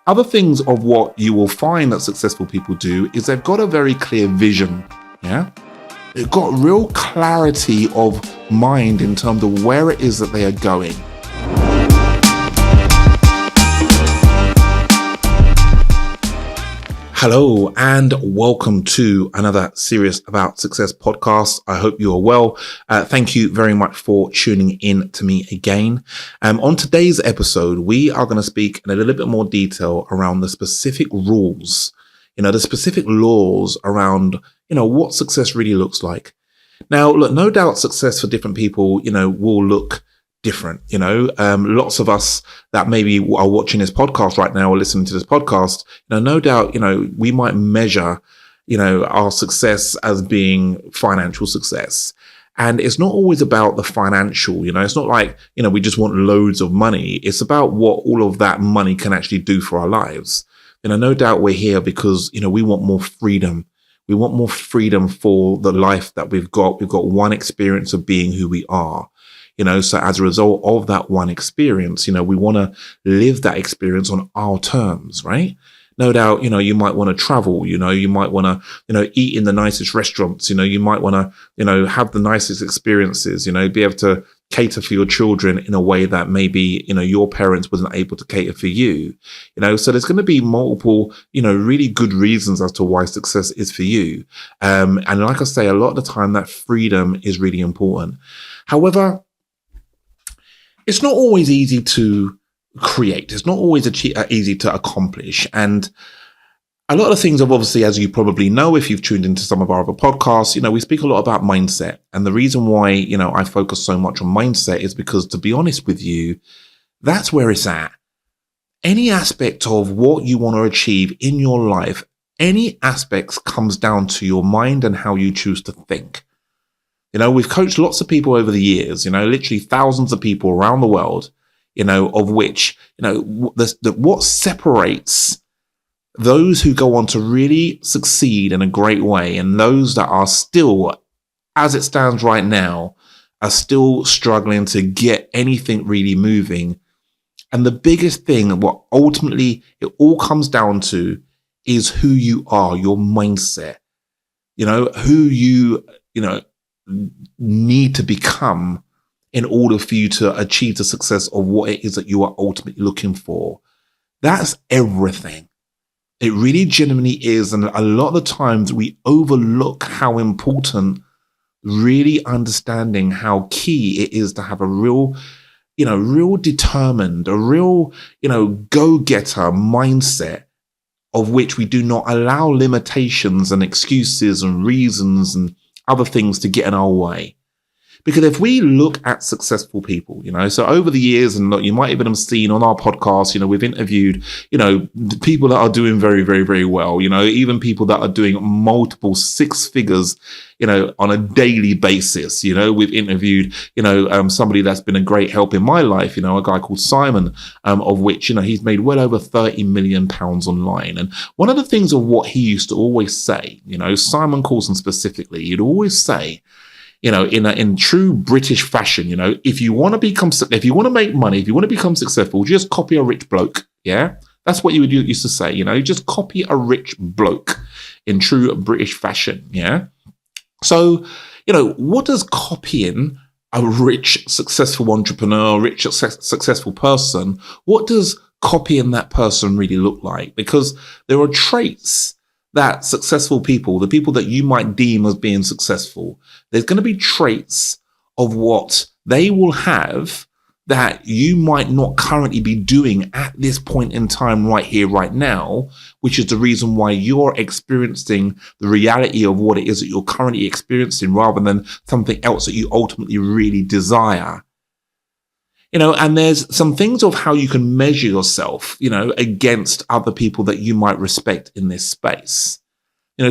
Other things of what you will find that successful people do is they've got a very clear vision. Yeah. They've got real clarity of mind in terms of where it is that they are going. Hello and welcome to another Serious About Success podcast. I hope you are well. Thank you very much for tuning in to me again. On today's episode, we are going to speak in a little bit more detail around the specific rules, the specific laws around, what success really looks like. Now, look, no doubt success for different people, will look different. Lots of us that maybe are watching this podcast right now or listening to this podcast, no doubt, we might measure, our success as being financial success. And it's not always about the financial, it's not like, we just want loads of money. It's about what all of that money can actually do for our lives. No doubt we're here because, we want more freedom. We want more freedom for the life that we've got. We've got one experience of being who we are. So as a result of that one experience, we want to live that experience on our terms, right? No doubt, you might want to travel, you might want to, eat in the nicest restaurants, you might want to, have the nicest experiences, be able to cater for your children in a way that maybe, your parents wasn't able to cater for you, so there's going to be multiple, really good reasons as to why success is for you. And like I say, a lot of the time that freedom is really important. However, it's not always easy to create. It's not always easy to accomplish. And a lot of things are obviously, as you probably know, if you've tuned into some of our other podcasts, we speak a lot about mindset. And the reason why, I focus so much on mindset is because, to be honest with you, that's where it's at. Any aspect of what you want to achieve in your life, any aspects comes down to your mind and how you choose to think. We've coached lots of people over the years, literally thousands of people around the world, of which, what separates those who go on to really succeed in a great way and those that are still, as it stands right now, are still struggling to get anything really moving. And the biggest thing, what ultimately it all comes down to is who you are, your mindset, who you need to become in order for you to achieve the success of what it is that you are ultimately looking for. That's everything. It really genuinely is. And a lot of the times we overlook how important really understanding how key it is to have a real, real determined, a real, go-getter mindset, of which we do not allow limitations and excuses and reasons and other things to get in our way. Because if we look at successful people, so over the years, and you might even have seen on our podcast, we've interviewed, people that are doing very, very, very well, even people that are doing multiple six figures, on a daily basis. We've interviewed, somebody that's been a great help in my life, a guy called Simon, of which, he's made well over 30 million pounds online. And one of the things of what he used to always say, Simon Coulson specifically, he'd always say, in true British fashion, if you want to make money, if you want to become successful, just copy a rich bloke. Yeah. That's what you used to say, just copy a rich bloke in true British fashion. Yeah. So, what does copying a rich, successful entrepreneur, rich, successful person, what does copying that person really look like? Because there are traits that successful people, the people that you might deem as being successful, there's going to be traits of what they will have that you might not currently be doing at this point in time right here, right now, which is the reason why you're experiencing the reality of what it is that you're currently experiencing rather than something else that you ultimately really desire. And there's some things of how you can measure yourself, against other people that you might respect in this space.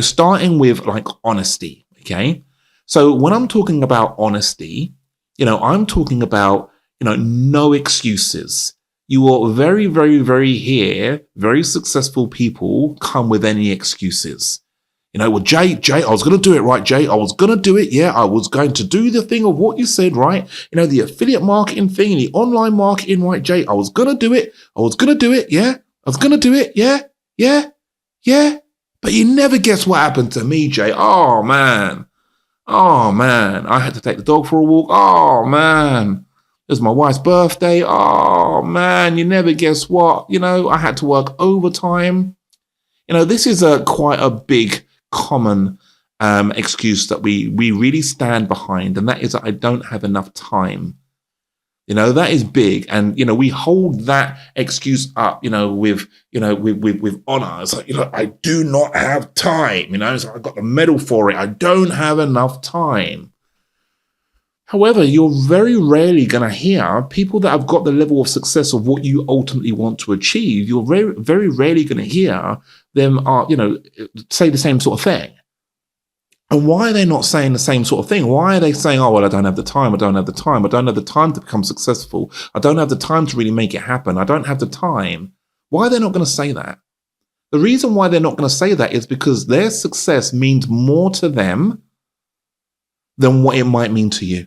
Starting with like honesty. Okay. So when I'm talking about honesty, I'm talking about, no excuses. You are very, very, very successful people come with any excuses. Well, Jay, I was going to do it, right, Jay? I was going to do it. Yeah, I was going to do the thing of what you said, right? The affiliate marketing thing, the online marketing, right, Jay? I was going to do it. Yeah. I was going to do it. Yeah. But you never guess what happened to me, Jay. Oh, man. I had to take the dog for a walk. Oh, man. It was my wife's birthday. Oh, man. You never guess what. I had to work overtime. This is quite a big, common excuse that we really stand behind. And that is that I don't have enough time. That is big. And, we hold that excuse up, with honor. It's like, I do not have time. It's like, I got the medal for it. I don't have enough time. However, you're very rarely going to hear people that have got the level of success of what you ultimately want to achieve. You're very, very rarely going to hear them, say the same sort of thing. And why are they not saying the same sort of thing? Why are they saying, oh, well, I don't have the time. I don't have the time. I don't have the time to become successful. I don't have the time to really make it happen. I don't have the time. Why are they not going to say that? The reason why they're not going to say that is because their success means more to them than what it might mean to you.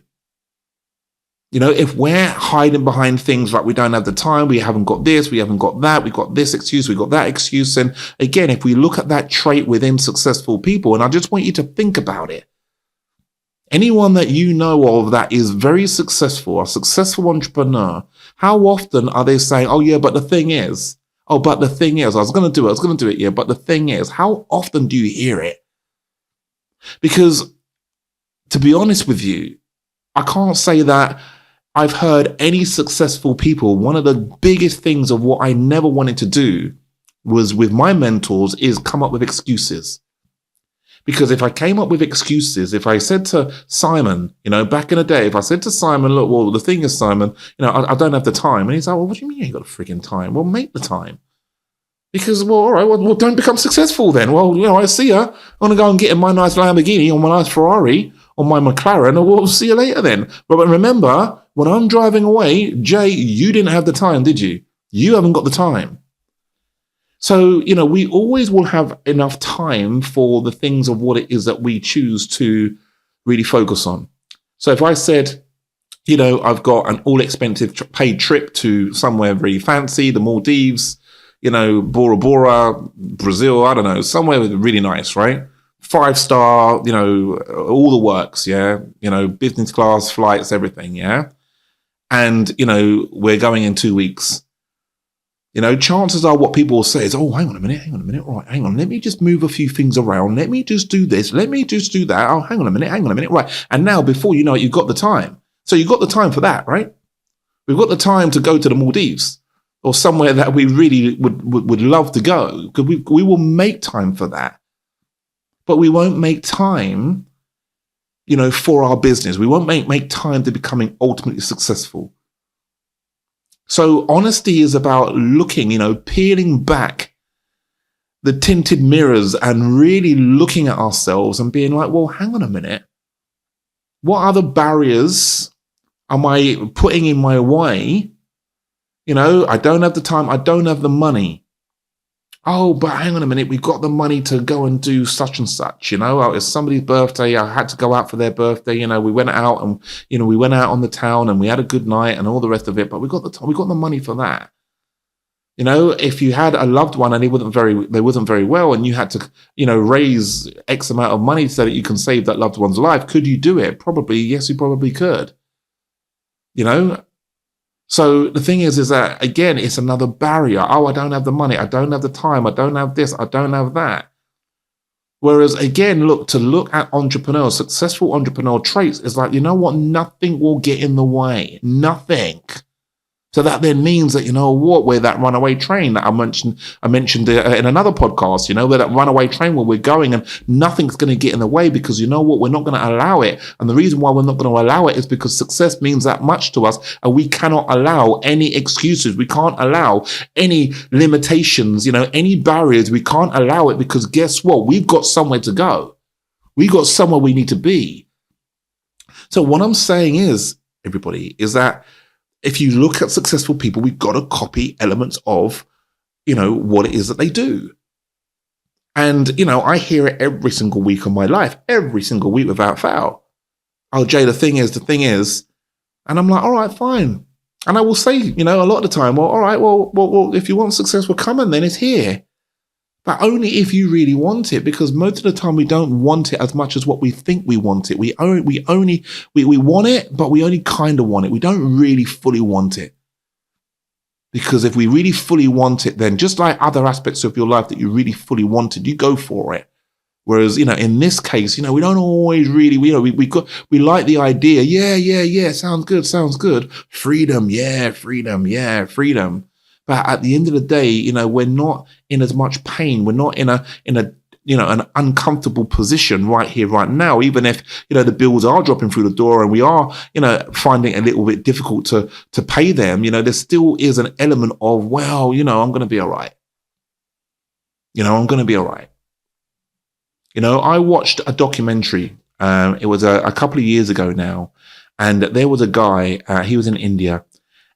If we're hiding behind things like we don't have the time, we haven't got this, we haven't got that, we got this excuse, we got that excuse. And again, if we look at that trait within successful people, and I just want you to think about it. Anyone that you know of that is very successful, a successful entrepreneur, how often are they saying, oh yeah, but the thing is, I was going to do it, yeah, but the thing is, how often do you hear it? Because to be honest with you, I can't say that I've heard any successful people. One of the biggest things of what I never wanted to do was with my mentors is come up with excuses. Because if I came up with excuses, if I said to Simon, back in the day, if I said to Simon, look, well, the thing is, Simon, I don't have the time. And he's like, well, what do you mean you ain't got the freaking time? Well, make the time. Because, well, all right, well, don't become successful then. Well, I see ya. I'm going to go and get in my nice Lamborghini or my nice Ferrari or my McLaren, and we'll see you later then. But remember, when I'm driving away, Jay, you didn't have the time, did you? You haven't got the time. So, we always will have enough time for the things of what it is that we choose to really focus on. So if I said, I've got an all-expensive paid trip to somewhere very fancy, the Maldives, Bora Bora, Brazil, I don't know, somewhere really nice, right? 5-star, all the works, yeah? Business class, flights, everything, yeah? And, we're going in 2 weeks. Chances are what people will say is, oh, hang on a minute, right, hang on, let me just move a few things around, let me just do this, let me just do that, oh, hang on a minute, right. And now, before you know it, you've got the time. So you've got the time for that, right? We've got the time to go to the Maldives or somewhere that we really would love to go, because we will make time for that. But we won't make time, for our business. We won't make time to becoming ultimately successful. So honesty is about looking, peeling back the tinted mirrors and really looking at ourselves and being like, well, hang on a minute. What other barriers am I putting in my way? I don't have the time. I don't have the money. Oh, but hang on a minute. We've got the money to go and do such and such. It's somebody's birthday. I had to go out for their birthday. We went out and, we went out on the town and we had a good night and all the rest of it. But we got the money for that. If you had a loved one and they wasn't very well and you had to, raise X amount of money so that you can save that loved one's life, could you do it? Probably. Yes, you probably could. So the thing is that, again, it's another barrier. Oh, I don't have the money. I don't have the time. I don't have this. I don't have that. Whereas, again, look at entrepreneurs, successful entrepreneurial traits is like, nothing will get in the way. Nothing. So that then means that, where that runaway train that I mentioned in another podcast, where that runaway train where we're going and nothing's going to get in the way, because we're not going to allow it. And the reason why we're not going to allow it is because success means that much to us, and we cannot allow any excuses. We can't allow any limitations, any barriers. We can't allow it, because guess what? We've got somewhere to go. We've got somewhere we need to be. So what I'm saying is, everybody, is that if you look at successful people, we've got to copy elements of, what it is that they do. And, I hear it every single week of my life, every single week without fail. Oh, Jay, the thing is, and I'm like, all right, fine. And I will say, a lot of the time, well, all right, well, if you want success, well, come on, then it's here. But only if you really want it, because most of the time we don't want it as much as what we think we want it. We want it, but we only kind of want it. We don't really fully want it. Because if we really fully want it, then just like other aspects of your life that you really fully wanted, you go for it. Whereas, in this case, we don't always really, we like the idea. Yeah. Sounds good. Freedom. Yeah. Freedom. But at the end of the day, we're not in as much pain. We're not in an uncomfortable position right here, right now, even if, the bills are dropping through the door and we are, finding it a little bit difficult to pay them, there still is an element of, well, I'm going to be all right. I'm going to be all right. I watched a documentary. It was a couple of years ago now. And there was a guy, he was in India,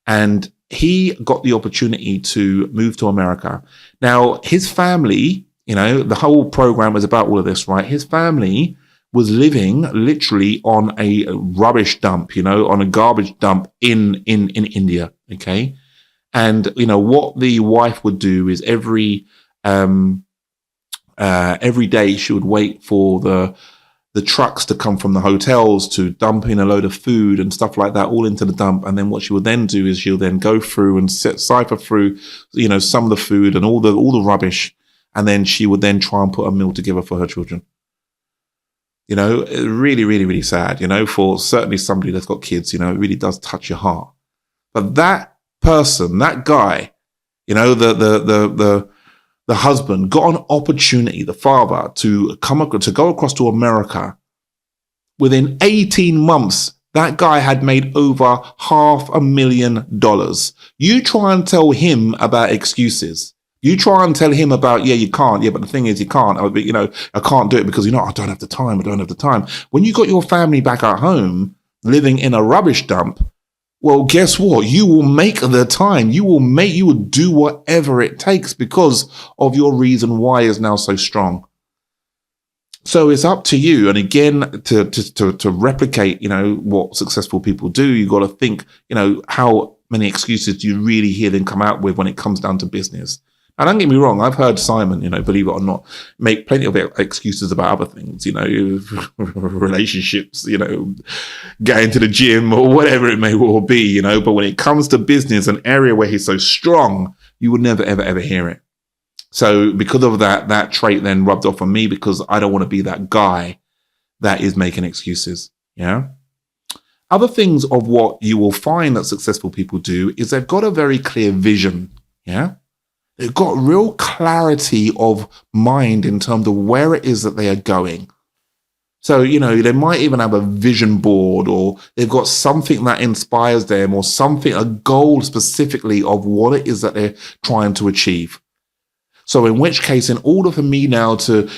and he got the opportunity to move to America. Now, his family, the whole program was about all of this, right? His family was living literally on a rubbish dump, on a garbage dump in India, okay? And, what the wife would do is every day she would wait for the trucks to come from the hotels to dump in a load of food and stuff like that all into the dump. And then what she would then do is she'll then go through and cipher through, some of the food and all the rubbish. And then she would then try and put a meal together for her children. Really, really, really sad, for certainly somebody that's got kids, it really does touch your heart. But that person, that guy, the husband got an opportunity, the father, to go across to America. Within 18 months, that guy had made over $500,000. You try and tell him about excuses. You try and tell him about, you can't. Yeah, but the thing is, you can't. I can't do it because, I don't have the time. When you got your family back at home, living in a rubbish dump, well, guess what? You will make the time. You will do whatever it takes because of your reason why is now so strong. So it's up to you. And again, to replicate, what successful people do, you got to think, how many excuses do you really hear them come out with when it comes down to business? And don't get me wrong, I've heard Simon, believe it or not, make plenty of excuses about other things, relationships, getting to the gym or whatever it may well be, but when it comes to business, an area where he's so strong, you would never, ever, ever hear it. So because of that trait then rubbed off on me because I don't want to be that guy that is making excuses. Yeah. Other things of what you will find that successful people do is they've got a very clear vision. Yeah. They've got real clarity of mind in terms of where it is that they are going. So, they might even have a vision board or they've got something that inspires them or a goal specifically of what it is that they're trying to achieve. So in which case, in order for me now to,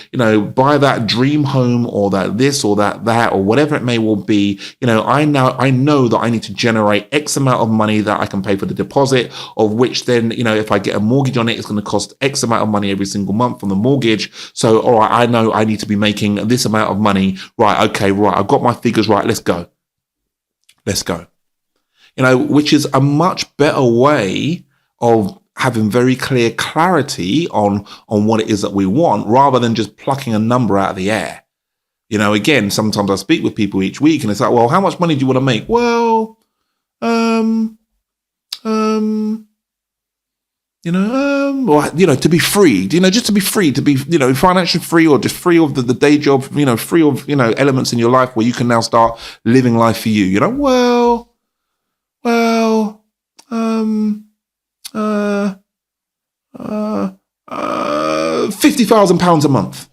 buy that dream home or that this or that or whatever it may well be, I know that I need to generate X amount of money that I can pay for the deposit, of which then, if I get a mortgage on it, it's going to cost X amount of money every single month from the mortgage. So, all right, I know I need to be making this amount of money. Right. Okay. Right. I've got my figures right. Let's go. Which is a much better way of having very clear clarity on what it is that we want rather than just plucking a number out of the air. Again, sometimes I speak with people each week and it's like, well, how much money do you want to make? Well, to be free, just to be free, to be, financially free or just free of the day job, free of, elements in your life where you can now start living life for you, £50,000 a month.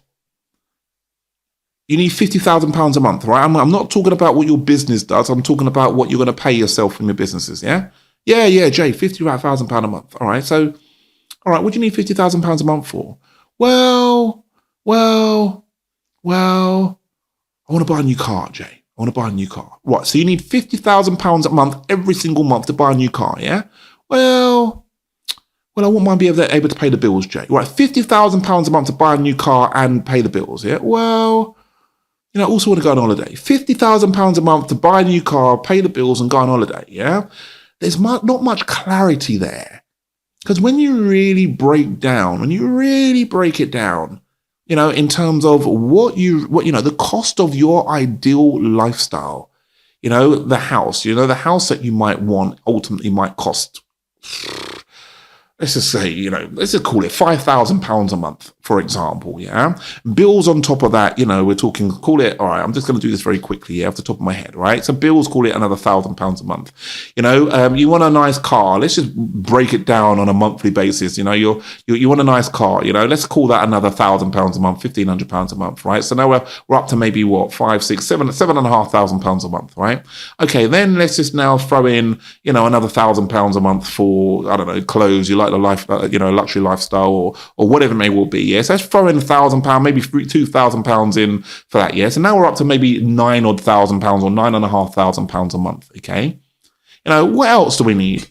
You need £50,000 a month, right? I'm not talking about what your business does. I'm talking about what you're going to pay yourself from your businesses. Yeah. Jay, £55,000 a month. All right. So, all right. What do you need £50,000 a month for? Well, I want to buy a new car, Jay. I want to buy a new car. Right. So you need £50,000 a month every single month to buy a new car. Yeah. Well, I wouldn't mind being able to pay the bills, Jay. Right, £50,000 a month to buy a new car and pay the bills, yeah? Well, I also want to go on holiday. £50,000 a month to buy a new car, pay the bills and go on holiday, yeah? there's not much clarity there. Because when you really break it down, in terms of the cost of your ideal lifestyle, the house that you might want ultimately might cost, let's just say, let's just call it £5,000 a month, for example. Yeah. Bills on top of that, we're talking, call it, all right, I'm just going to do this very quickly, off the top of my head, right? So bills, call it another £1,000 a month. You want a nice car. Let's just break it down on a monthly basis. You want a nice car, let's call that another £1,000 a month, £1,500 a month, right? So now we're up to maybe what, £7,500 a month, right? Okay. Then let's just now throw in, another £1,000 a month for, I don't know, clothes. You like the life, luxury lifestyle or whatever it may well be. Yeah. So let's throw in £1,000, maybe £2,000 in for that. Yeah. So now we're up to maybe £9,000 or £9,500 a month. Okay. What else do we need?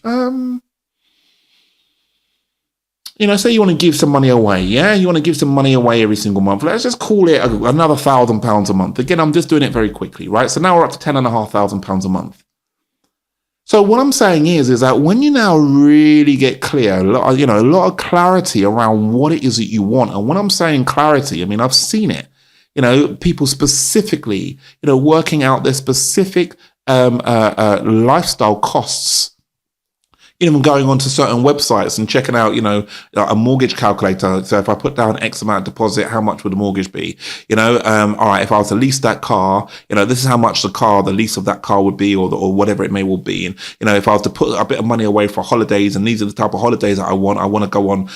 Say you want to give some money away. Yeah. You want to give some money away every single month. Let's just call it another £1,000 a month. Again, I'm just doing it very quickly, right? So now we're up to £10,500 a month. So what I'm saying is that when you now really get clear, a lot of clarity around what it is that you want. And when I'm saying clarity, I mean, I've seen it, people specifically, working out their specific lifestyle costs. Even going onto certain websites and checking out, a mortgage calculator. So if I put down X amount of deposit, how much would the mortgage be? All right, if I was to lease that car, this is how much the lease of that car would be, or whatever it may well be. And, if I was to put a bit of money away for holidays, and these are the type of holidays that I want to go on,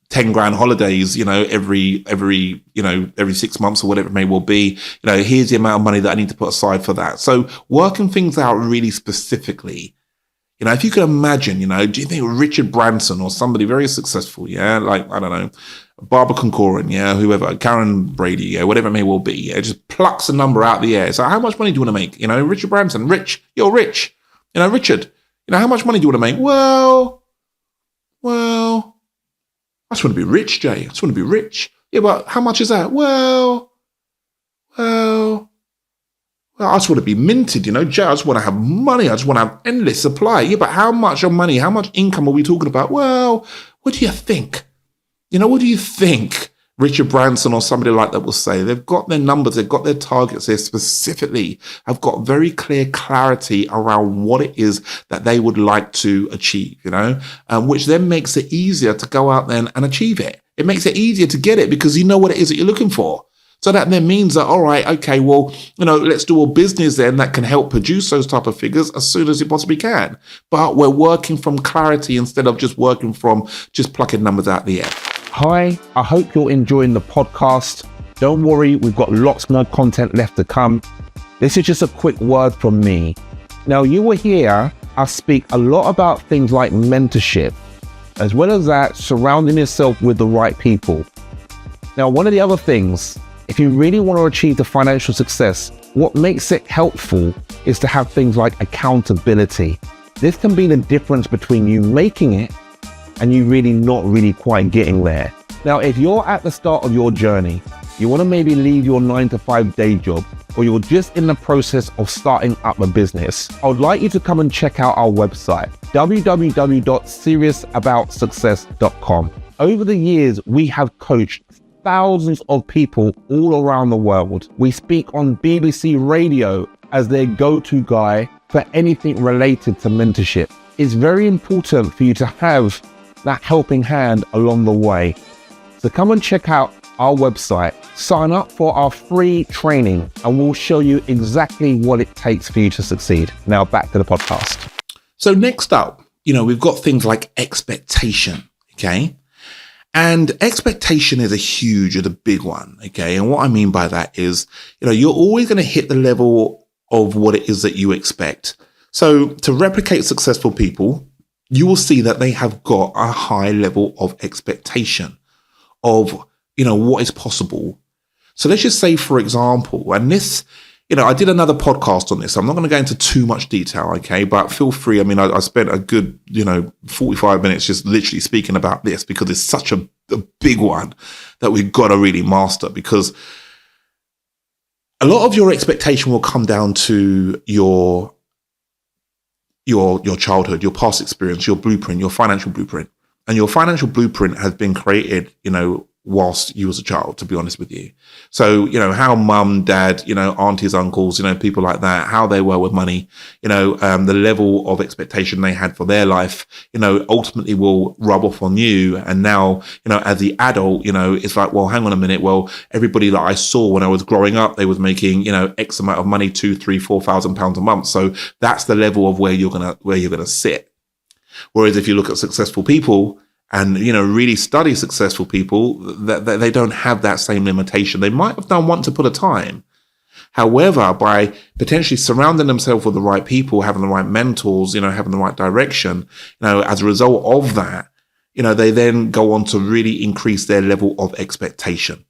10 grand holidays, every 6 months or whatever it may well be, here's the amount of money that I need to put aside for that. So working things out really specifically. If you could imagine, do you think Richard Branson or somebody very successful, yeah, like, I don't know, Barbara Concoran, yeah, whoever, Karen Brady, yeah, whatever it may well be, yeah, just plucks a number out of the air. So how much money do you want to make? Richard Branson, you're rich. Richard, how much money do you want to make? Well, I just want to be rich, Jay. I just want to be rich. Yeah, but how much is that? Well, I just want to be minted, Jay. I just want to have money. I just want to have endless supply. Yeah, but how much of money, how much income are we talking about? Well, what do you think? What do you think Richard Branson or somebody like that will say? They've got their numbers, they've got their targets. They specifically have got very clear clarity around what it is that they would like to achieve, which then makes it easier to go out there and achieve it. It makes it easier to get it because you know what it is that you're looking for. So that then means that, all right, okay, well, let's do a business then that can help produce those type of figures as soon as you possibly can. But we're working from clarity instead of just working from just plucking numbers out of the air. Hi, I hope you're enjoying the podcast. Don't worry, we've got lots more content left to come. This is just a quick word from me. Now, you will hear us speak a lot about things like mentorship, as well as that, surrounding yourself with the right people. Now, one of the other things, if you really want to achieve the financial success, what makes it helpful is to have things like accountability. This can be the difference between you making it and you really not really quite getting there. Now, if you're at the start of your journey, you want to maybe leave your 9-to-5 day job, or you're just in the process of starting up a business, I would like you to come and check out our website, www.seriousaboutssuccess.com. Over the years, we have coached thousands of people all around the world. We speak on BBC Radio as their go-to guy for anything related to mentorship. It's very important for you to have that helping hand along the way. So come and check out our website, sign up for our free training, and we'll show you exactly what it takes for you to succeed. Now back to the podcast. So next up, we've got things like expectation, okay? And expectation is a big one, okay? And what I mean by that is, you're always going to hit the level of what it is that you expect. So to replicate successful people, you will see that they have got a high level of expectation of, what is possible. So let's just say, for example, and this, I did another podcast on this. I'm not going to go into too much detail, okay? But feel free. I mean, I spent a good, 45 minutes just literally speaking about this because it's such a big one that we've got to really master, because a lot of your expectation will come down to your your childhood, your past experience, your blueprint, your financial blueprint. And your financial blueprint has been created, whilst you was a child, to be honest with you. So, how mum, dad, aunties, uncles, people like that, how they were with money, the level of expectation they had for their life, ultimately will rub off on you. And now, as the adult, it's like, well, hang on a minute. Well, everybody that I saw when I was growing up, they was making, X amount of money, 2, 3, 4,000 pounds a month. So that's the level of where you're going to sit. Whereas if you look at successful people and, really study successful people, that they don't have that same limitation. They might have done once upon a time. However, by potentially surrounding themselves with the right people, having the right mentors, having the right direction, as a result of that, they then go on to really increase their level of expectation.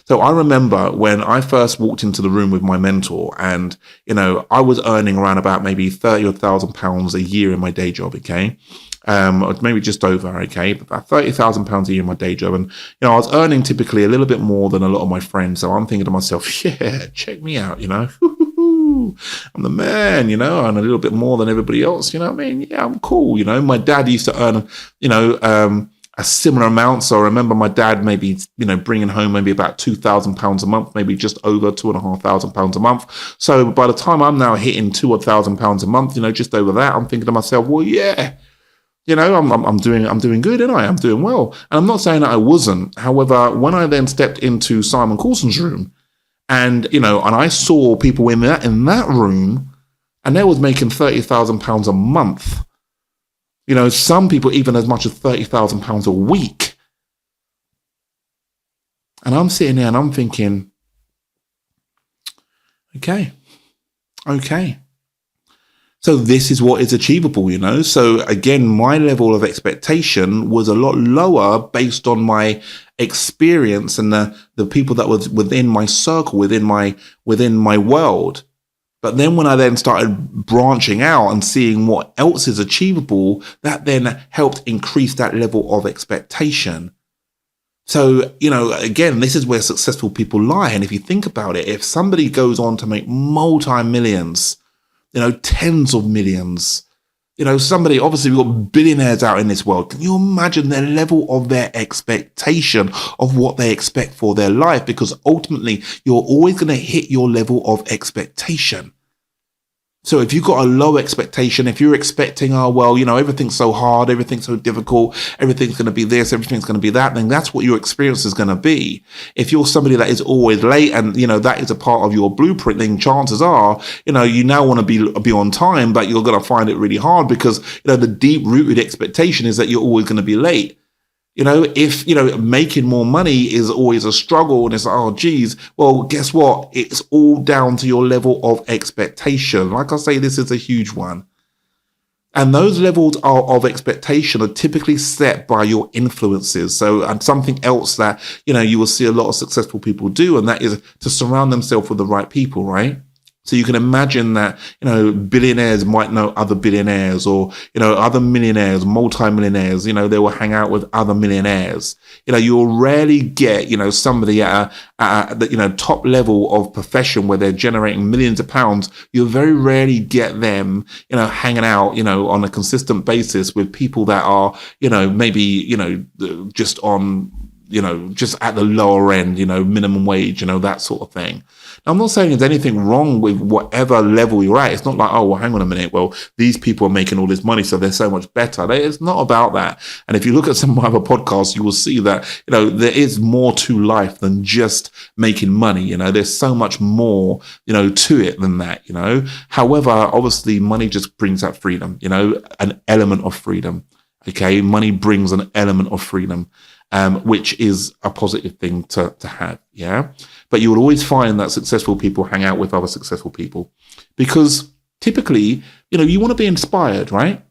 So I remember when I first walked into the room with my mentor and, I was earning around about maybe £30,000 a year in my day job. Okay. Or maybe just over. Okay. About £30,000 a year in my day job. And, I was earning typically a little bit more than a lot of my friends. So I'm thinking to myself, yeah, check me out, I'm the man, and a little bit more than everybody else. You know what I mean? Yeah, I'm cool. My dad used to earn, a similar amount. So I remember my dad maybe, bringing home maybe about £2,000 a month, maybe just over £2,500 a month. So by the time I'm now hitting £2,000 a month, just over that, I'm thinking to myself, well, yeah, I'm doing good, and I'm doing well. And I'm not saying that I wasn't. However, when I then stepped into Simon Coulson's room and, and I saw people in that room and they was making £30,000 a month, some people even as much as £30,000 a week. And I'm sitting there and I'm thinking, okay. So this is what is achievable, So again, my level of expectation was a lot lower based on my experience and the people that was within my circle, within my world. But then when I then started branching out and seeing what else is achievable, that then helped increase that level of expectation. So, again, this is where successful people lie. And if you think about it, if somebody goes on to make multi-millions, tens of millions, somebody, obviously we've got billionaires out in this world. Can you imagine their level of their expectation of what they expect for their life? Because ultimately you're always going to hit your level of expectation. So if you've got a low expectation, if you're expecting, everything's so hard, everything's so difficult, everything's going to be this, everything's going to be that, then that's what your experience is going to be. If you're somebody that is always late and, that is a part of your blueprint, then chances are, you now want to be on time, but you're going to find it really hard because, the deep rooted expectation is that you're always going to be late. If, making more money is always a struggle and it's like, oh, geez, well, guess what? It's all down to your level of expectation. Like I say, this is a huge one. And those levels of expectation are typically set by your influences. So, and something else that, you will see a lot of successful people do, and that is to surround themselves with the right people, right? So you can imagine that, billionaires might know other billionaires or, other millionaires, multi-millionaires, they will hang out with other millionaires. You'll rarely get, somebody at the, top level of profession where they're generating millions of pounds. You'll very rarely get them, hanging out, on a consistent basis with people that are, maybe, just on, just at the lower end, minimum wage, that sort of thing. Now, I'm not saying there's anything wrong with whatever level you're at. It's not like, oh, well, hang on a minute. Well, these people are making all this money, so they're so much better. It's not about that. And if you look at some of my other podcasts, you will see that, there is more to life than just making money. There's so much more, to it than that, However, obviously, money just brings that freedom, an element of freedom. Okay. Money brings an element of freedom. Which is a positive thing to have, yeah? But you will always find that successful people hang out with other successful people because typically, you want to be inspired, right?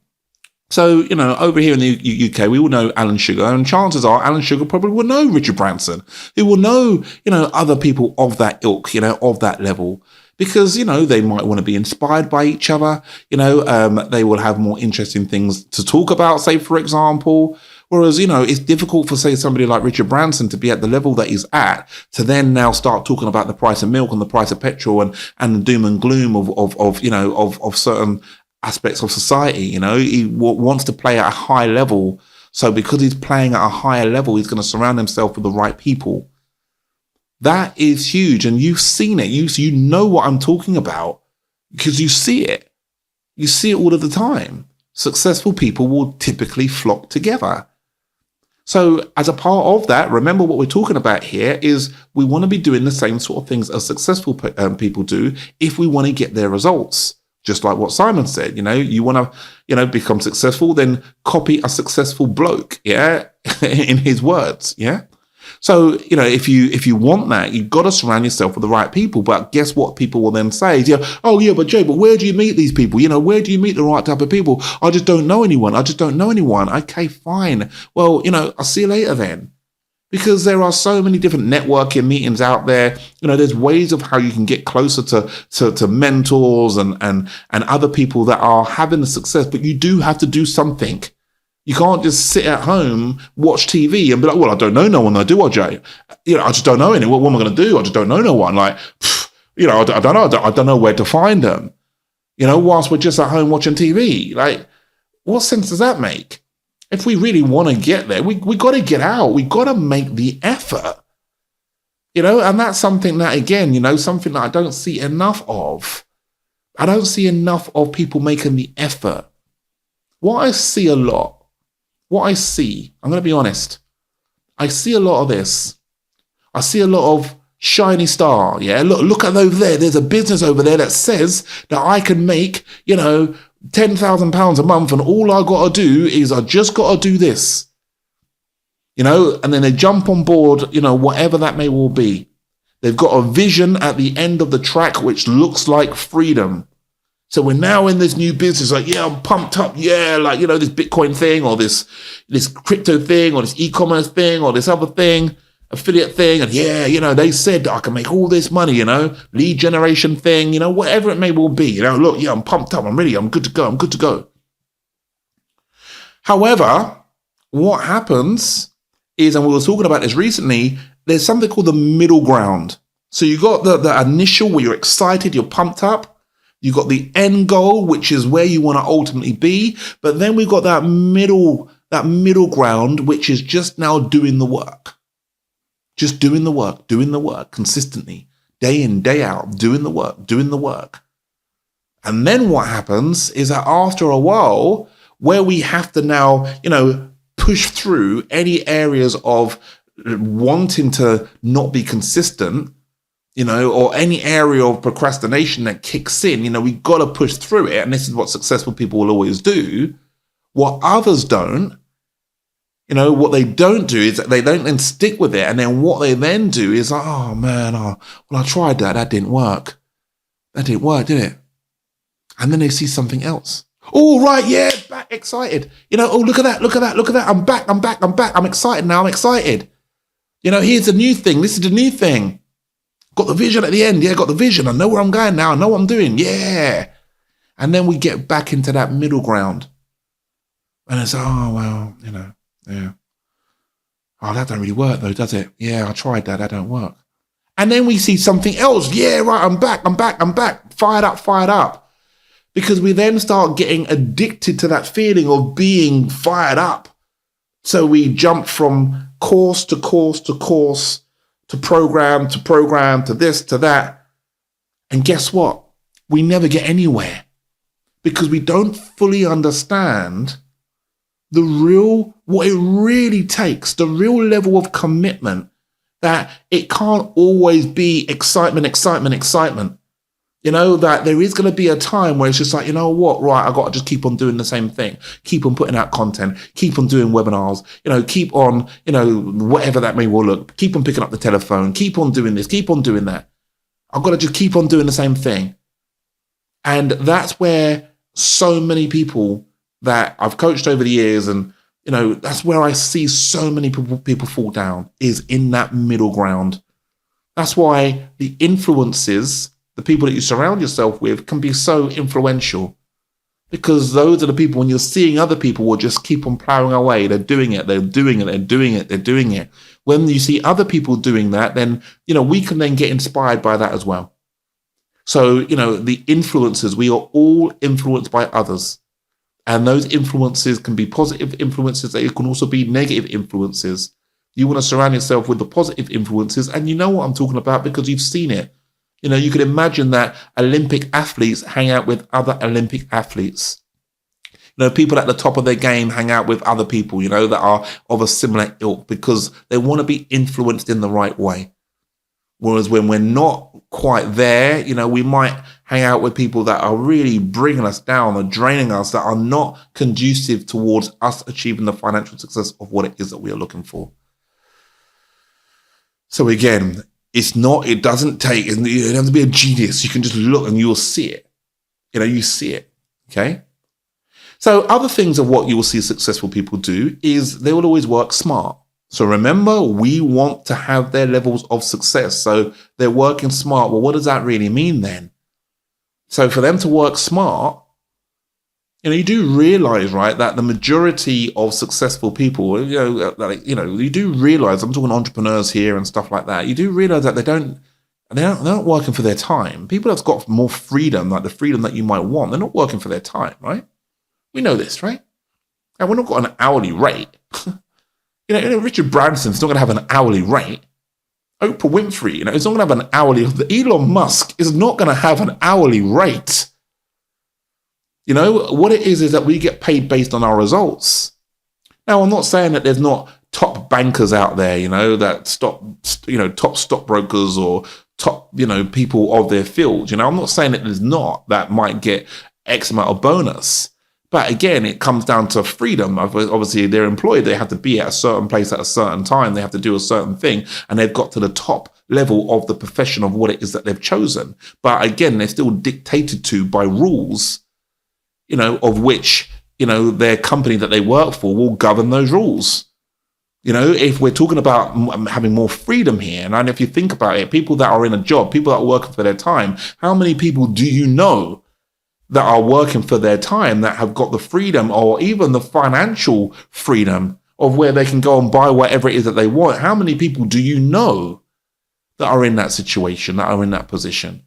So, over here in the UK, we all know Alan Sugar, and chances are Alan Sugar probably will know Richard Branson, who will know, other people of that ilk, of that level. Because, they might want to be inspired by each other, they will have more interesting things to talk about, say, for example. Whereas, it's difficult for, say, somebody like Richard Branson to be at the level that he's at to then now start talking about the price of milk and the price of petrol and the doom and gloom of certain aspects of society. He wants to play at a high level. So because he's playing at a higher level, he's going to surround himself with the right people. That is huge. And you've seen it. You know what I'm talking about because you see it. You see it all of the time. Successful people will typically flock together. So as a part of that, remember what we're talking about here is we want to be doing the same sort of things as successful people do if we want to get their results. Just like what Simon said, you want to, become successful, then copy a successful bloke, yeah, in his words, yeah. So, if you want that, you've got to surround yourself with the right people. But guess what people will then say? Oh, yeah, but Jay, but where do you meet these people? Where do you meet the right type of people? I just don't know anyone. Okay, fine. Well, I'll see you later then. Because there are so many different networking meetings out there. There's ways of how you can get closer to mentors and other people that are having the success, but you do have to do something. You can't just sit at home, watch TV and be like, well, I don't know no one, do I, Jay? I just don't know anyone. What am I going to do? I just don't know no one. I don't know where to find them. Whilst we're just at home watching TV. Like, what sense does that make? If we really want to get there, we got to get out. We got to make the effort. And that's something that, again, something that I don't see enough of. I don't see enough of people making the effort. What I see a lot, I'm going to be honest, I see a lot of this. I see a lot of shiny star. Yeah, look at over there. There's a business over there that says that I can make, £10,000 a month, and all I got to do is I just got to do this, and then they jump on board, whatever that may well be. They've got a vision at the end of the track, which looks like freedom. So we're now in this new business, like, yeah, I'm pumped up. Yeah, like, this Bitcoin thing or this crypto thing or this e-commerce thing or this other thing, affiliate thing. And yeah, they said that I can make all this money, lead generation thing, whatever it may well be. Look, yeah, I'm pumped up. I'm ready. I'm good to go. However, what happens is, and we were talking about this recently, there's something called the middle ground. So you got the initial where you're excited, you're pumped up. You got the end goal, which is where you want to ultimately be. But then we've got that middle ground, which is just now doing the work. Just doing the work consistently, day in, day out, doing the work. And then what happens is that after a while, where we have to now, push through any areas of wanting to not be consistent, or any area of procrastination that kicks in, we've got to push through it. And this is what successful people will always do. What others don't, what they don't do is they don't then stick with it. And then what they then do is, oh man, well, I tried that. That didn't work. That didn't work, did it? And then they see something else. Oh, right. Yeah. Back excited. Oh, look at that. I'm back. I'm excited now. I'm excited. Here's the new thing. This is the new thing. Got the vision at the end. Yeah, got the vision. I know where I'm going now. I know what I'm doing. Yeah. And then we get back into that middle ground. And it's, oh, well, yeah. Oh, that don't really work though, does it? Yeah, I tried that. That don't work. And then we see something else. Yeah, right. I'm back. Fired up. Because we then start getting addicted to that feeling of being fired up. So we jump from course to course to course, to program, to this, to that. And guess what? We never get anywhere because we don't fully understand what it really takes, the real level of commitment, that it can't always be excitement. That there is going to be a time where it's just like, what? Right, I got to just keep on doing the same thing. Keep on putting out content. Keep on doing webinars. Keep on, whatever that may well look. Keep on picking up the telephone. Keep on doing this. Keep on doing that. I've got to just keep on doing the same thing. And that's where so many people that I've coached over the years, and, that's where I see so many people fall down, is in that middle ground. That's why the influences, the people that you surround yourself with, can be so influential, because those are the people, when you're seeing other people will just keep on plowing away. They're doing it. When you see other people doing that, then, we can then get inspired by that as well. So, the influences, we are all influenced by others. And those influences can be positive influences. They can also be negative influences. You want to surround yourself with the positive influences. And you know what I'm talking about because you've seen it. You could imagine that Olympic athletes hang out with other Olympic athletes. People at the top of their game hang out with other people, that are of a similar ilk because they want to be influenced in the right way. Whereas when we're not quite there, we might hang out with people that are really bringing us down or draining us, that are not conducive towards us achieving the financial success of what it is that we are looking for. So again, it doesn't take, you don't have to be a genius. You can just look and you'll see it. You see it. Okay. So other things of what you will see successful people do is they will always work smart. So remember, we want to have their levels of success. So they're working smart. Well, what does that really mean then? So for them to work smart, you do realize, right, that the majority of successful people, you do realize, I'm talking entrepreneurs here and stuff like that. You do realize that they're not working for their time. People that's got more freedom, like the freedom that you might want, they're not working for their time, right? We know this, right? And we're not got an hourly rate. Richard Branson's not going to have an hourly rate. Oprah Winfrey, is not going to have an hourly. Elon Musk is not going to have an hourly rate. What it is that we get paid based on our results. Now, I'm not saying that there's not top bankers out there, that top stockbrokers or top, people of their field. I'm not saying that there's not that might get X amount of bonus. But again, it comes down to freedom. Obviously, they're employed. They have to be at a certain place at a certain time. They have to do a certain thing. And they've got to the top level of the profession of what it is that they've chosen. But again, they're still dictated to by rules, of which, their company that they work for will govern those rules. If we're talking about having more freedom here, and if you think about it, people that are in a job, people that are working for their time, how many people do you know that are working for their time that have got the freedom or even the financial freedom of where they can go and buy whatever it is that they want? How many people do you know that are in that situation, that are in that position?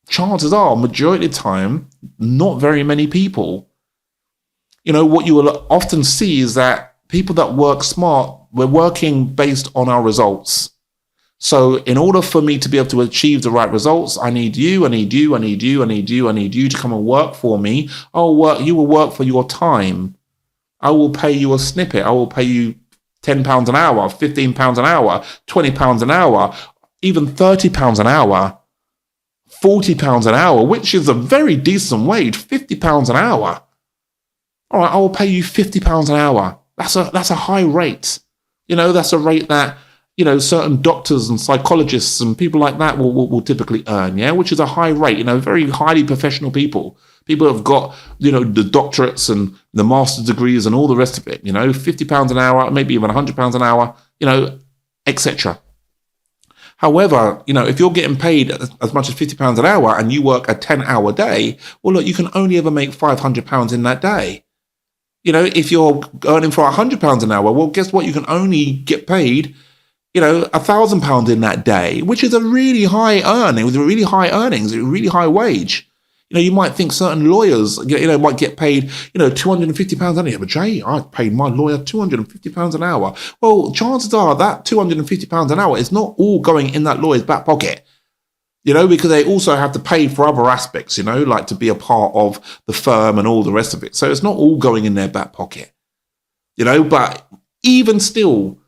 Chances are, majority of the time, not very many people. What you will often see is that people that work smart, we're working based on our results. So in order for me to be able to achieve the right results, I need you to come and work for me. You will work for your time. I will pay you a snippet. I will pay you £10 an hour, £15 an hour, £20 an hour, even £30 an hour, £40 an hour, which is a very decent wage, £50 an hour. All right, I will pay you £50 an hour. That's a high rate. That's a rate that, certain doctors and psychologists and people like that will typically earn, which is a high rate, very highly professional people. People have got, the doctorates and the master's degrees and all the rest of it, £50 an hour, maybe even £100 an hour, etc. However, if you're getting paid as much as £50 an hour and you work a 10-hour day, well, look, you can only ever make £500 in that day. If you're earning for £100 an hour, well, guess what? You can only get paid £1,000 in that day, which is a really high earning, with really high earnings, a really high wage. You might think certain lawyers, might get paid, £250 an hour. Yeah, but Jay, I paid my lawyer £250 an hour. Well, chances are that £250 an hour is not all going in that lawyer's back pocket. Because they also have to pay for other aspects, like to be a part of the firm and all the rest of it. So it's not all going in their back pocket, but even still,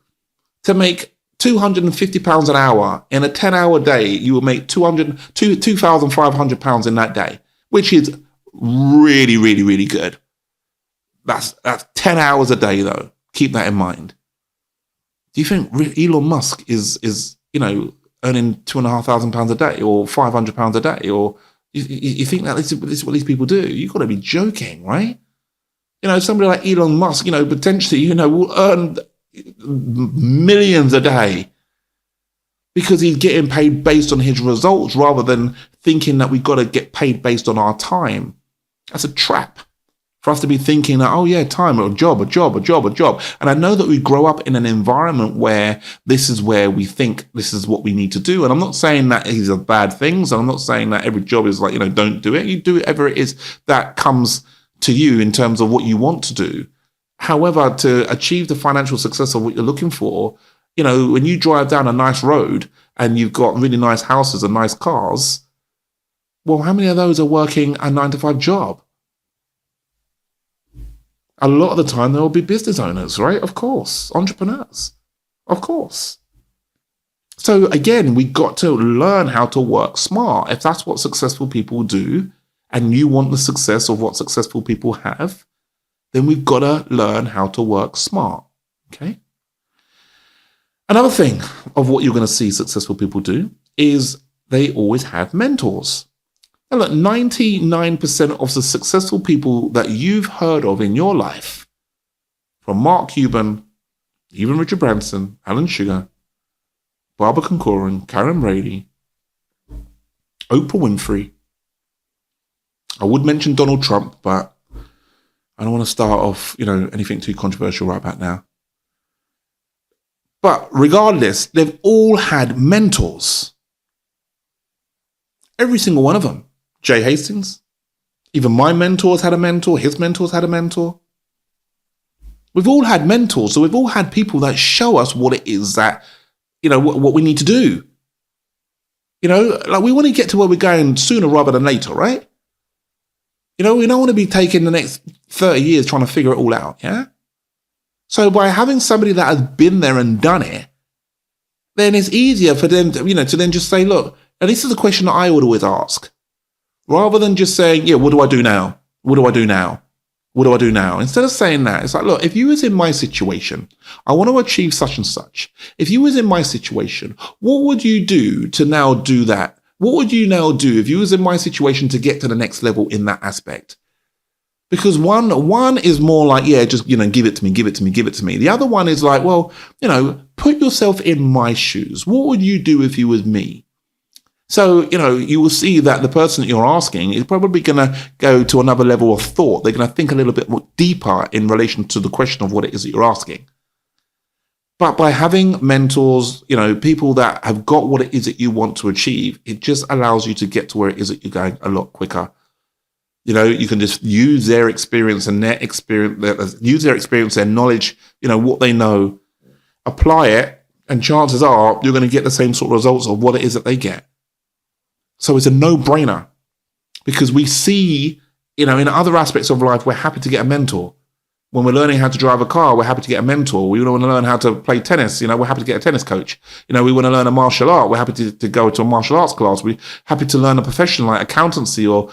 to make £250 an hour in a 10-hour day, you will make £2,500 in that day, which is really, really, really good. That's 10 hours a day, though. Keep that in mind. Do you think Elon Musk is earning £2,500 a day or £500 a day? Or you think that this is what these people do? You've got to be joking, right? Somebody like Elon Musk, potentially, will earn millions a day because he's getting paid based on his results rather than thinking that we've got to get paid based on our time. That's a trap. For us to be thinking that, oh yeah, time, a job. And I know that we grow up in an environment where this is where we think this is what we need to do. And I'm not saying that these are bad things. And I'm not saying that every job is like, don't do it. You do whatever it is that comes to you in terms of what you want to do. However, to achieve the financial success of what you're looking for, when you drive down a nice road and you've got really nice houses and nice cars, well, how many of those are working a 9-to-5 job? A lot of the time, there will be business owners, right? Of course. Entrepreneurs. Of course. So again, we got to learn how to work smart. If that's what successful people do, and you want the success of what successful people have, then we've got to learn how to work smart. Okay? Another thing of what you're going to see successful people do is they always have mentors. And look, 99% of the successful people that you've heard of in your life, from Mark Cuban, even Richard Branson, Alan Sugar, Barbara Corcoran, Karen Brady, Oprah Winfrey. I would mention Donald Trump, but I don't want to start off, anything too controversial right about now. But regardless, they've all had mentors. Every single one of them. Jay Hastings, even my mentors had a mentor, his mentors had a mentor. We've all had mentors, so we've all had people that show us what it is that, what we need to do. Like we want to get to where we're going sooner rather than later, right? We don't want to be taking the next 30 years trying to figure it all out, yeah? So by having somebody that has been there and done it, then it's easier for them to, to then just say, look, and this is a question that I would always ask. Rather than just saying, yeah, what do I do now? What do I do now? What do I do now? Instead of saying that, it's like, look, if you was in my situation, I want to achieve such and such. If you was in my situation, what would you do to now do that? What would you now do if you was in my situation to get to the next level in that aspect? Because one is more like, yeah, just, give it to me. The other one is like, well, put yourself in my shoes. What would you do if you was me? So, you will see that the person that you're asking is probably going to go to another level of thought. They're going to think a little bit more deeper in relation to the question of what it is that you're asking. But by having mentors, people that have got what it is that you want to achieve, it just allows you to get to where it is that you're going a lot quicker. You can just use their experience and their knowledge, what they know, apply it, and chances are you're going to get the same sort of results of what it is that they get. So it's a no-brainer because we see, in other aspects of life, we're happy to get a mentor. When we're learning how to drive a car, we're happy to get a mentor. We want to learn how to play tennis, we're happy to get a tennis coach. We want to learn a martial art, we're happy to go to a martial arts class. We're happy to learn a profession like accountancy or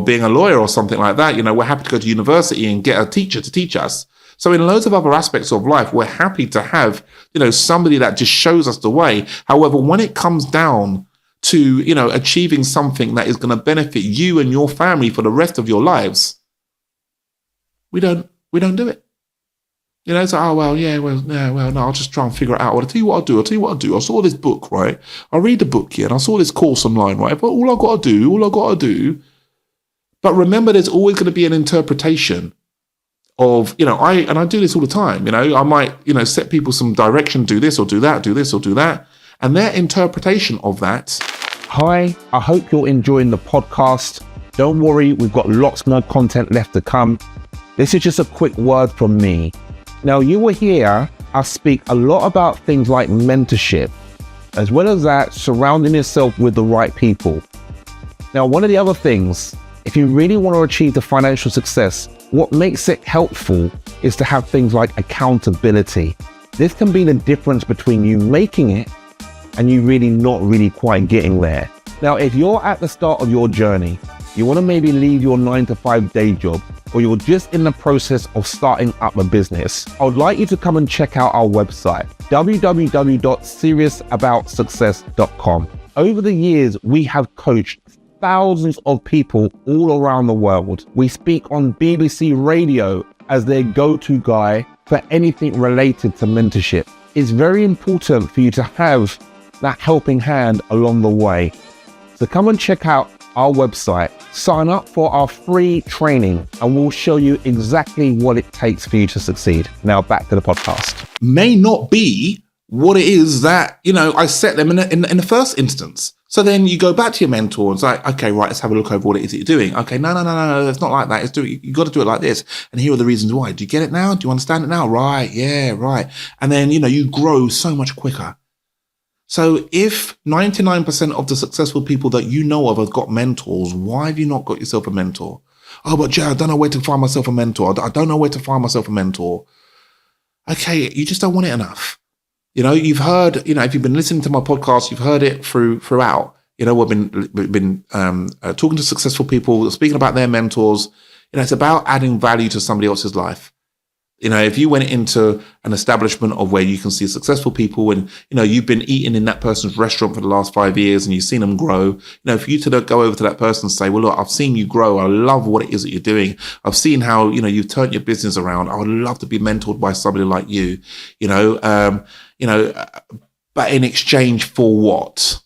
being a lawyer or something like that. We're happy to go to university and get a teacher to teach us. So in loads of other aspects of life, we're happy to have, somebody that just shows us the way. However, when it comes down to, achieving something that is going to benefit you and your family for the rest of your lives, we don't do it. It's like, no, I'll just try and figure it out. I'll tell you what I'll do. I saw this book, right? I read the book here and I saw this course online, right? But all I got to do. But remember, there's always going to be an interpretation of, I do this all the time. I might, set people some direction, do this or do that. And their interpretation of that. Hi, I hope you're enjoying the podcast. Don't worry, we've got lots more content left to come. This is just a quick word from me. Now, you will hear us speak a lot about things like mentorship, as well as that, surrounding yourself with the right people. Now, one of the other things, if you really want to achieve the financial success, what makes it helpful is to have things like accountability. This can be the difference between you making it and you not really quite getting there. Now, if you're at the start of your journey, you want to maybe leave your 9-to-5 day job, or you're just in the process of starting up a business, I would like you to come and check out our website, www.seriousaboutsuccess.com. Over the years, we have coached thousands of people all around the world. We speak on BBC Radio as their go-to guy for anything related to mentorship. It's very important for you to have that helping hand along the way. So come and check out our website. Sign up for our free training and we'll show you exactly what it takes for you to succeed. Now back to the podcast. May not be what it is that, I set them in the first instance. So then you go back to your mentor and it's like, okay, right, let's have a look over what it is that you're doing. Okay, no, it's not like that. You got to do it like this. And here are the reasons why. Do you get it now? Do you understand it now? Right. Yeah, right. And then, you grow so much quicker. So if 99% of the successful people that you know of have got mentors, why have you not got yourself a mentor? Oh, but Jay, I don't know where to find myself a mentor. I don't know where to find myself a mentor. Okay, you just don't want it enough. You've heard, if you've been listening to my podcast, you've heard it throughout. We've been talking to successful people, speaking about their mentors. It's about adding value to somebody else's life. If you went into an establishment of where you can see successful people and, you've been eating in that person's restaurant for the last 5 years and you've seen them grow, for you to go over to that person and say, well, look, I've seen you grow. I love what it is that you're doing. I've seen how, you've turned your business around. I would love to be mentored by somebody like you, but in exchange for what?